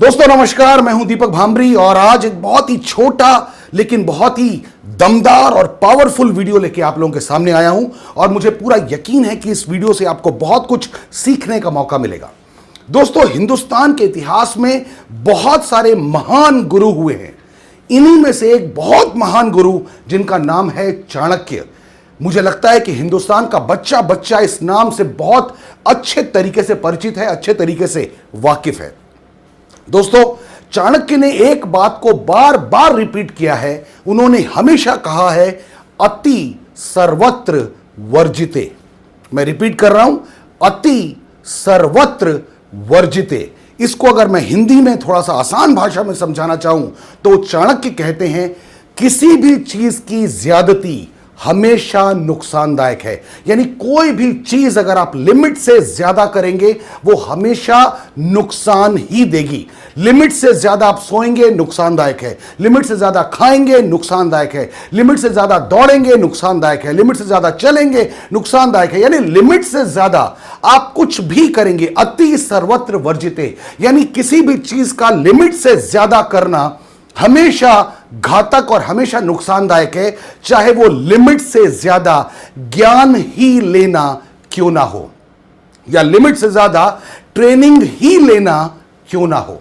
दोस्तों नमस्कार, मैं हूं दीपक भांबरी और आज एक बहुत ही छोटा लेकिन बहुत ही दमदार और पावरफुल वीडियो लेके आप लोगों के सामने आया हूं और मुझे पूरा यकीन है कि इस वीडियो से आपको बहुत कुछ सीखने का मौका मिलेगा। दोस्तों, हिंदुस्तान के इतिहास में बहुत सारे महान गुरु हुए हैं। इन्हीं में से एक बहुत महान गुरु जिनका नाम है चाणक्य। मुझे लगता है कि हिंदुस्तान का बच्चा बच्चा इस नाम से बहुत अच्छे तरीके से परिचित है, अच्छे तरीके से वाकिफ है। दोस्तों, चाणक्य ने एक बात को बार बार रिपीट किया है। उन्होंने हमेशा कहा है, अति सर्वत्र वर्जिते। मैं रिपीट कर रहा हूं, अति सर्वत्र वर्जिते। इसको अगर मैं हिंदी में थोड़ा सा आसान भाषा में समझाना चाहूं तो चाणक्य कहते हैं, किसी भी चीज की ज्यादती हमेशा नुकसानदायक है। यानी कोई भी चीज अगर आप लिमिट से ज्यादा करेंगे वो हमेशा नुकसान ही देगी। लिमिट से ज्यादा आप सोएंगे, नुकसानदायक है। लिमिट से ज्यादा खाएंगे, नुकसानदायक है। लिमिट से ज्यादा दौड़ेंगे, नुकसानदायक है। लिमिट से ज्यादा चलेंगे, नुकसानदायक है। यानी लिमिट से ज्यादा आप कुछ भी करेंगे, अति सर्वत्र वर्जिते, यानी किसी भी चीज का लिमिट से ज्यादा करना हमेशा घातक और हमेशा नुकसानदायक है, चाहे वो लिमिट से ज्यादा ज्ञान ही लेना क्यों ना हो या लिमिट से ज्यादा ट्रेनिंग ही लेना क्यों ना हो।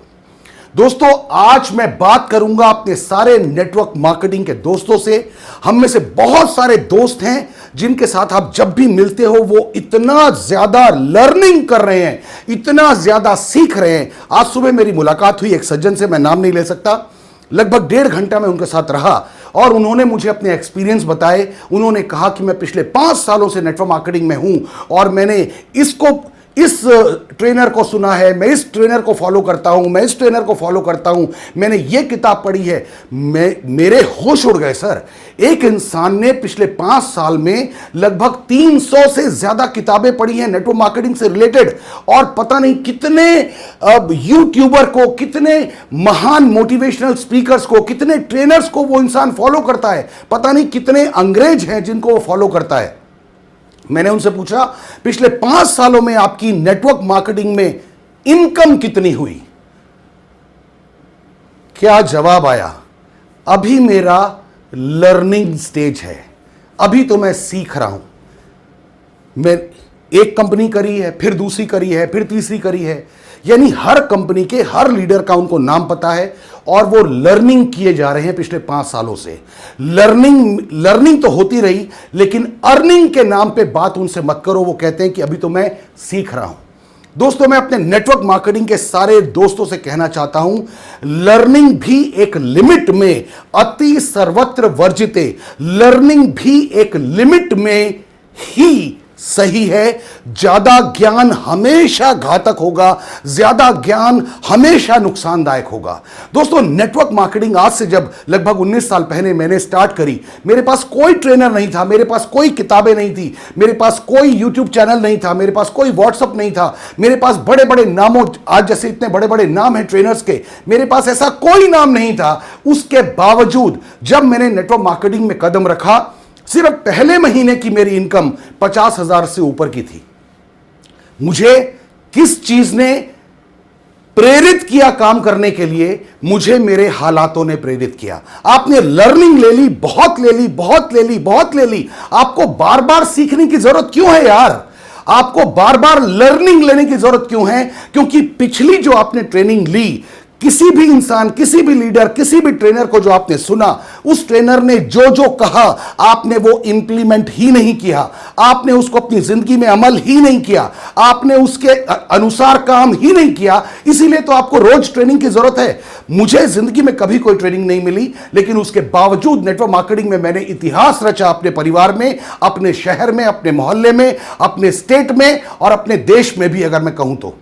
दोस्तों, आज मैं बात करूंगा अपने सारे नेटवर्क मार्केटिंग के दोस्तों से। हम में से बहुत सारे दोस्त हैं जिनके साथ आप जब भी मिलते हो वो इतना ज्यादा लर्निंग कर रहे हैं, इतना ज्यादा सीख रहे हैं। आज सुबह मेरी मुलाकात हुई एक सज्जन से, मैं नाम नहीं ले सकता। लगभग 1.5 घंटा मैं उनके साथ रहा और उन्होंने मुझे अपने एक्सपीरियंस बताए। उन्होंने कहा कि मैं पिछले 5 सालों से नेटवर्क मार्केटिंग में हूं और मैंने इस ट्रेनर को सुना है, मैं इस ट्रेनर को फॉलो करता हूं, मैं इस ट्रेनर को फॉलो करता हूं, मैंने ये किताब पढ़ी है। मेरे होश उड़ गए सर। एक इंसान ने पिछले 5 साल में लगभग 300 से ज्यादा किताबें पढ़ी हैं नेटवर्क मार्केटिंग से रिलेटेड, और पता नहीं कितने यूट्यूबर को, कितने महान मोटिवेशनल स्पीकर्स को, कितने ट्रेनर्स को वो इंसान फॉलो करता है। पता नहीं कितने अंग्रेज हैं जिनको वो फॉलो करता है। मैंने उनसे पूछा, पिछले 5 सालों में आपकी नेटवर्क मार्केटिंग में इनकम कितनी हुई? क्या जवाब आया? अभी मेरा लर्निंग स्टेज है, अभी तो मैं सीख रहा हूं। मैं एक कंपनी करी है, फिर दूसरी करी है, फिर तीसरी करी है। यानी हर कंपनी के हर लीडर का उनको नाम पता है और वो लर्निंग किए जा रहे हैं पिछले 5 सालों से। लर्निंग तो होती रही, लेकिन अर्निंग के नाम पे बात उनसे मत करो। वो कहते हैं कि अभी तो मैं सीख रहा हूं। दोस्तों, मैं अपने नेटवर्क मार्केटिंग के सारे दोस्तों से कहना चाहता हूं, लर्निंग भी एक लिमिट में, अति सर्वत्र वर्जिते। लर्निंग भी एक लिमिट में ही सही है। ज्यादा ज्ञान हमेशा घातक होगा, ज्यादा ज्ञान हमेशा नुकसानदायक होगा। दोस्तों, नेटवर्क मार्केटिंग आज से जब लगभग 19 साल पहले मैंने स्टार्ट करी, मेरे पास कोई ट्रेनर नहीं था, मेरे पास कोई किताबें नहीं थी, मेरे पास कोई यूट्यूब चैनल नहीं था, मेरे पास कोई व्हाट्सएप नहीं था, मेरे पास बड़े बड़े नामों, आज जैसे इतने बड़े बड़े नाम हैं ट्रेनर्स के, मेरे पास ऐसा कोई नाम नहीं था। उसके बावजूद जब मैंने नेटवर्क मार्केटिंग में कदम रखा, सिर्फ पहले महीने की मेरी इनकम 50,000 से ऊपर की थी। मुझे किस चीज ने प्रेरित किया काम करने के लिए? मुझे मेरे हालातों ने प्रेरित किया। आपने लर्निंग ले ली, बहुत ले ली, बहुत ले ली, बहुत ले ली। आपको बार बार सीखने की जरूरत क्यों है यार? आपको बार बार लर्निंग लेने की जरूरत क्यों है? क्योंकि पिछली जो आपने ट्रेनिंग ली, किसी भी इंसान, किसी भी लीडर, किसी भी ट्रेनर को जो आपने सुना, उस ट्रेनर ने जो जो कहा आपने वो इंप्लीमेंट ही नहीं किया, आपने उसको अपनी जिंदगी में अमल ही नहीं किया, आपने उसके अनुसार काम ही नहीं किया। इसीलिए तो आपको रोज ट्रेनिंग की जरूरत है। मुझे जिंदगी में कभी कोई ट्रेनिंग नहीं मिली, लेकिन उसके बावजूद नेटवर्क मार्केटिंग में मैंने इतिहास रचा, अपने परिवार में, अपने शहर में, अपने मोहल्ले में, अपने स्टेट में और अपने देश में भी, अगर मैं कहूं तो।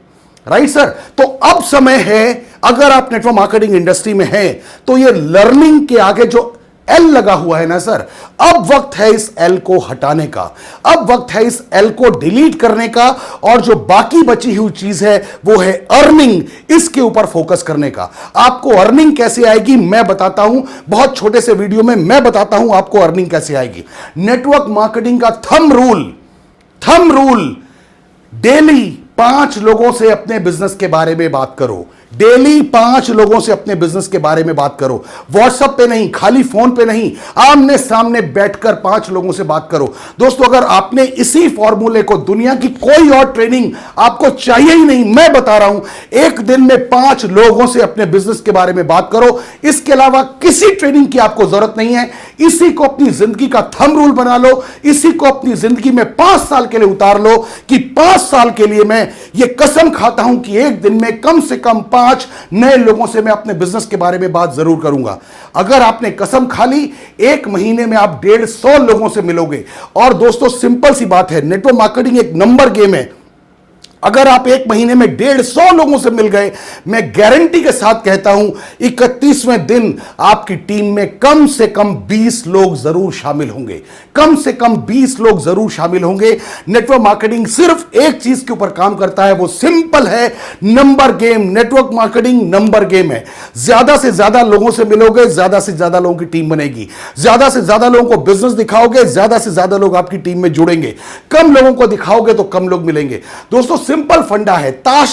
Right sir? तो अब समय है, अगर आप नेटवर्क मार्केटिंग इंडस्ट्री में हैं तो ये लर्निंग के आगे जो एल लगा हुआ है ना सर, अब वक्त है इस एल को हटाने का, अब वक्त है इस एल को डिलीट करने का, और जो बाकी बची हुई चीज है वो है अर्निंग। इसके ऊपर फोकस करने का। आपको अर्निंग कैसे आएगी मैं बताता हूं, बहुत छोटे से वीडियो में मैं बताता हूं आपको अर्निंग कैसे आएगी। नेटवर्क मार्केटिंग का थंब रूल, डेली 5 लोगों से अपने बिजनेस के बारे में बात करो। डेली 5 लोगों से अपने बिजनेस के बारे में बात करो। व्हाट्सएप पे नहीं, खाली फोन पे नहीं, आमने सामने बैठकर 5 लोगों से बात करो। दोस्तों, अगर आपने इसी फॉर्मूले को, दुनिया की कोई और ट्रेनिंग आपको चाहिए ही नहीं, मैं बता रहा हूं, एक दिन में 5 लोगों से अपने बिजनेस के बारे में बात करो। इसके अलावा किसी ट्रेनिंग की आपको जरूरत नहीं है। इसी को अपनी जिंदगी का थंब रूल बना लो, इसी को अपनी जिंदगी में 5 साल के लिए उतार लो कि 5 साल के लिए मैं ये कसम खाता हूं कि एक दिन में कम से कम 5 नए लोगों से मैं अपने बिजनेस के बारे में बात जरूर करूंगा। अगर आपने कसम खा ली, 1 महीने में आप 150 लोगों से मिलोगे। और दोस्तों, सिंपल सी बात है, नेटवर्क मार्केटिंग एक नंबर गेम है। अगर आप 1 महीने में 150 लोगों से मिल गए, मैं गारंटी के साथ कहता हूं 31वें दिन आपकी टीम में कम से कम 20 लोग जरूर शामिल होंगे। कम से कम 20 लोग जरूर शामिल होंगे। नेटवर्क मार्केटिंग सिर्फ एक चीज के ऊपर काम करता है, वो सिंपल है, number game. Network marketing number game है। ज्यादा से ज्यादा लोगों से मिलोगे, ज्यादा से ज्यादा लोगों की टीम बनेगी। ज्यादा से ज्यादा लोगों को बिजनेस दिखाओगे, ज्यादा से ज्यादा लोग आपकी टीम में जुड़ेंगे। कम लोगों को दिखाओगे तो कम लोग मिलेंगे। दोस्तों, सिंपल फंडा है। ताश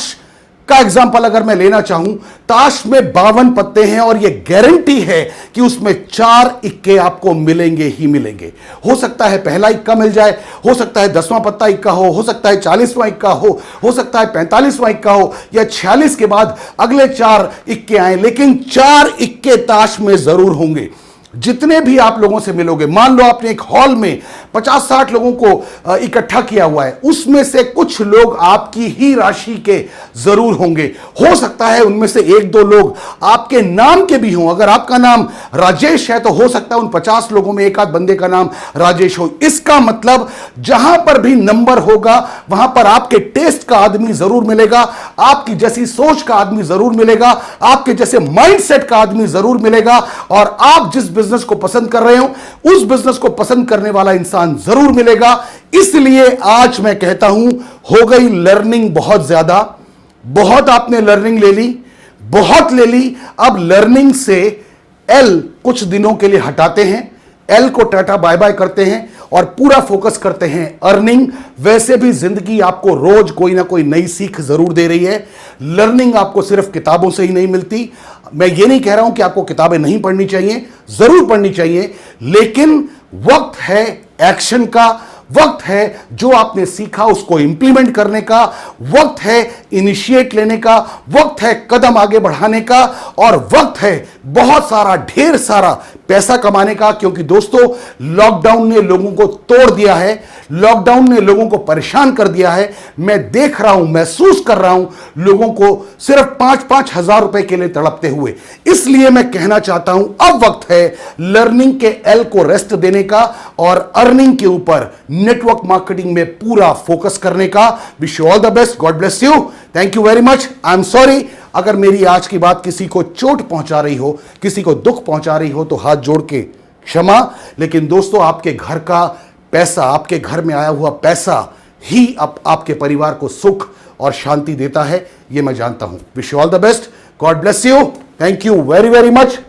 का एग्जांपल अगर मैं लेना चाहूं, ताश में 52 पत्ते हैं और यह गारंटी है कि उसमें 4 इक्के आपको मिलेंगे ही मिलेंगे। हो सकता है पहला इक्का मिल जाए, हो सकता है 10वां पत्ता इक्का हो सकता है 40वां इक्का हो सकता है 45वां इक्का हो, या 46 के बाद अगले 4 इक्के आए, लेकिन 4 इक्के ताश में जरूर होंगे। जितने भी आप लोगों से मिलोगे, मान लो आपने एक हॉल में 50-60 लोगों को इकट्ठा किया हुआ है, उसमें से कुछ लोग आपकी ही राशि के जरूर होंगे। हो सकता है उनमें से 1-2 लोग आपके नाम के भी हों। अगर आपका नाम राजेश है तो हो सकता है उन 50 लोगों में एक आध बंदे का नाम राजेश हो। इसका मतलब जहां पर भी नंबर होगा वहां पर आपके टेस्ट का आदमी जरूर मिलेगा, आपकी जैसी सोच का आदमी जरूर मिलेगा, आपके जैसे माइंडसेट का आदमी जरूर मिलेगा, और आप जिस बिजनेस को पसंद कर रहे हो उस बिजनेस को पसंद करने वाला इंसान जरूर मिलेगा। इसलिए आज मैं कहता हूं, हो गई लर्निंग बहुत ज्यादा, बहुत आपने लर्निंग ले ली, बहुत ले ली। अब लर्निंग से एल कुछ दिनों के लिए हटाते हैं, एल को टाटा बाय बाय करते हैं और पूरा फोकस करते हैं अर्निंग। वैसे भी जिंदगी आपको रोज कोई ना कोई नई सीख जरूर दे रही है। लर्निंग आपको सिर्फ किताबों से ही नहीं मिलती। मैं ये नहीं कह रहा हूं कि आपको किताबें नहीं पढ़नी चाहिए, जरूर पढ़नी चाहिए, लेकिन वक्त है एक्शन का, वक्त है जो आपने सीखा उसको इंप्लीमेंट करने का, वक्त है इनिशिएट लेने का, वक्त है कदम आगे बढ़ाने का, और वक्त है बहुत सारा, ढेर सारा पैसा कमाने का। क्योंकि दोस्तों, लॉकडाउन ने लोगों को तोड़ दिया है, लॉकडाउन ने लोगों को परेशान कर दिया है। मैं देख रहा हूं, महसूस कर रहा हूं लोगों को सिर्फ 5-5 हजार रुपए के लिए तड़पते हुए। इसलिए मैं कहना चाहता हूं, अब वक्त है लर्निंग के एल को रेस्ट देने का और अर्निंग के ऊपर नेटवर्क मार्केटिंग में पूरा फोकस करने का। Wish you all the best, God bless you, thank you very much. I am sorry अगर मेरी आज की बात किसी को चोट पहुंचा रही हो, किसी को दुख पहुंचा रही हो, तो हाथ जोड़ के क्षमा। लेकिन दोस्तों, आपके घर का पैसा, आपके घर में आया हुआ पैसा ही आपके परिवार को सुख और शांति देता है, यह मैं जानता हूं। Wish you all the best, God bless you, thank you very very much.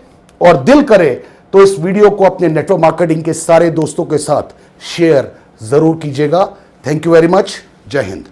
और दिल करे तो इस वीडियो को अपने नेटवर्क मार्केटिंग के सारे दोस्तों के साथ शेयर जरूर कीजिएगा। Thank you very much. जय हिंद।